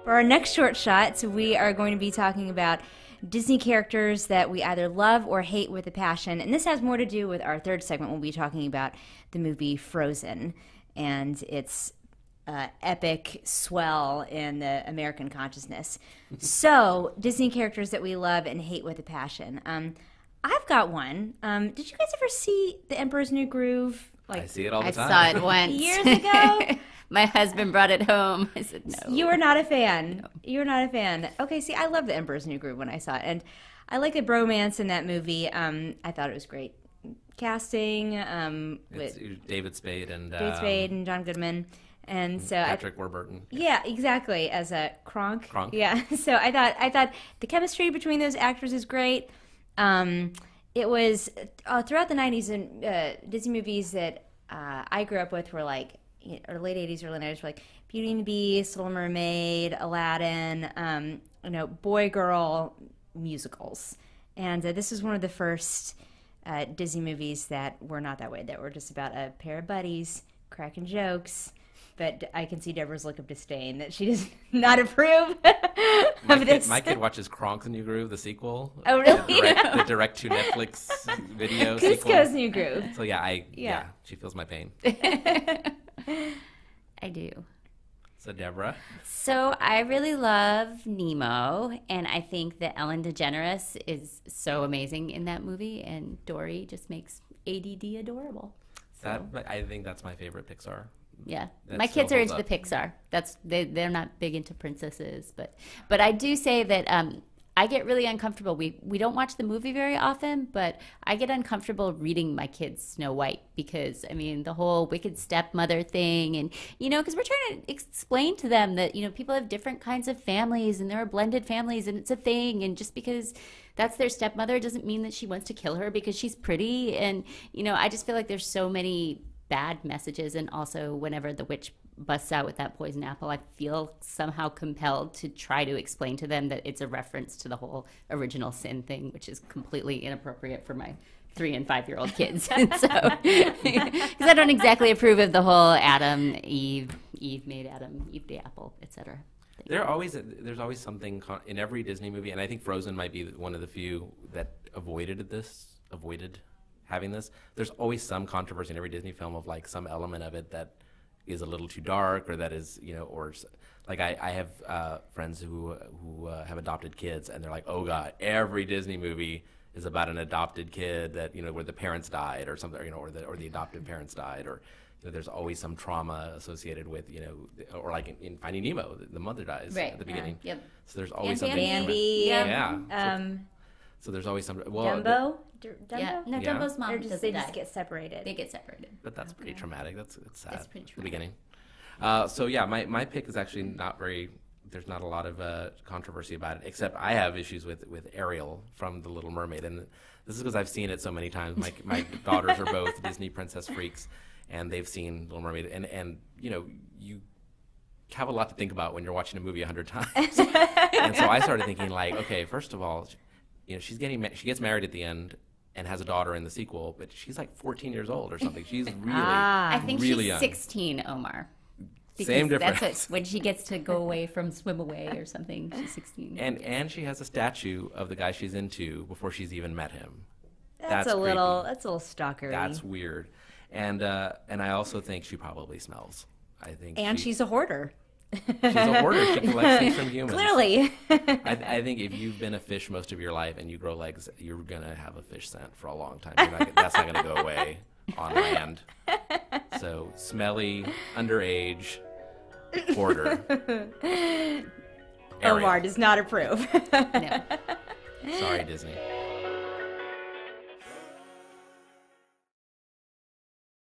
For our next short shots, we are going to be talking about Disney characters that we either love or hate with a passion. And this has more to do with our third segment. We'll be talking about the movie Frozen and its epic swell in the American consciousness. So, Disney characters that we love and hate with a passion. I've got one. Did you guys ever see The Emperor's New Groove? I see it all the time. I saw it once. Years ago? My husband brought it home. I said, no. You were not a fan. No. You were not a fan. Okay, see, I love The Emperor's New Groove when I saw it. And I like the bromance in that movie. I thought it was great. Casting. It's David Spade and John Goodman. And so Patrick Warburton. Yeah, exactly. As a Kronk. Yeah. So I thought the chemistry between those actors is great. It was throughout the 90s and Disney movies that I grew up with were like, or late 80s, early 90s, were like Beauty and the Beast, Little Mermaid, Aladdin, boy-girl musicals. And this was one of the first Disney movies that were not that way, that were just about a pair of buddies cracking jokes. But I can see Deborah's look of disdain that she does not approve of this. My kid watches Kronk's New Groove, the sequel. Oh, really? The direct to Netflix video sequel. Cusco's New Groove. So she feels my pain. I do. So Deborah? So I really love Nemo, and I think that Ellen DeGeneres is so amazing in that movie, and Dory just makes ADD adorable. So. I think that's my favorite Pixar. Yeah, That my still kids are holds into up. the Pixar. They're not big into princesses, but I do say that I get really uncomfortable. We don't watch the movie very often, but I get uncomfortable reading my kids Snow White because the whole wicked stepmother thing, and because we're trying to explain to them that people have different kinds of families and there are blended families and it's a thing, and just because that's their stepmother doesn't mean that she wants to kill her because she's pretty, and I just feel like there's so many bad messages. And also whenever the witch busts out with that poison apple, I feel somehow compelled to try to explain to them that it's a reference to the whole original sin thing, which is completely inappropriate for my 3 and 5-year-old kids. And so because I don't exactly approve of the whole Adam, Eve made Adam, Eve the apple, etc. There's always something in every Disney movie, and I think Frozen might be one of the few that avoided having this. There's always some controversy in every Disney film of like some element of it that is a little too dark, or that is or like I have friends who have adopted kids, and they're like, oh god, every Disney movie is about an adopted kid that where the parents died or something, or the adoptive parents died, or there's always some trauma associated with or like in Finding Nemo, the mother dies at the beginning. Yep. So there's always And something. Bambi. Yeah. So there's always some. Dumbo? Dumbo? Yeah. No, Yeah. Dumbo's mom Or doesn't they die. just get separated. They get separated. But that's pretty traumatic. That's sad. That's pretty The beginning. My pick is actually not very. There's not a lot of controversy about it, except I have issues with Ariel from The Little Mermaid, and this is because I've seen it so many times. My daughters are both Disney princess freaks, and they've seen Little Mermaid, and you have a lot to think about when you're watching a movie 100 times. And so I started thinking, like, okay, first of all, she gets married at the end and has a daughter in the sequel, but she's like 14 years old or something. She's really, I think really she's young. 16, Omar. Because Same difference. That's when she gets to go away from Swim Away or something. She's 16. And she has a statue of the guy she's into before she's even met him. That's a creepy. little stalkery. That's weird. And I also think she probably smells. I think. And she's a hoarder. She's a hoarder. She collects things from humans. Clearly. I think if you've been a fish most of your life and you grow legs, you're gonna have a fish scent for a long time. That's not gonna go away on land. So smelly, underage, hoarder. Omar does not approve. No. Sorry, Disney.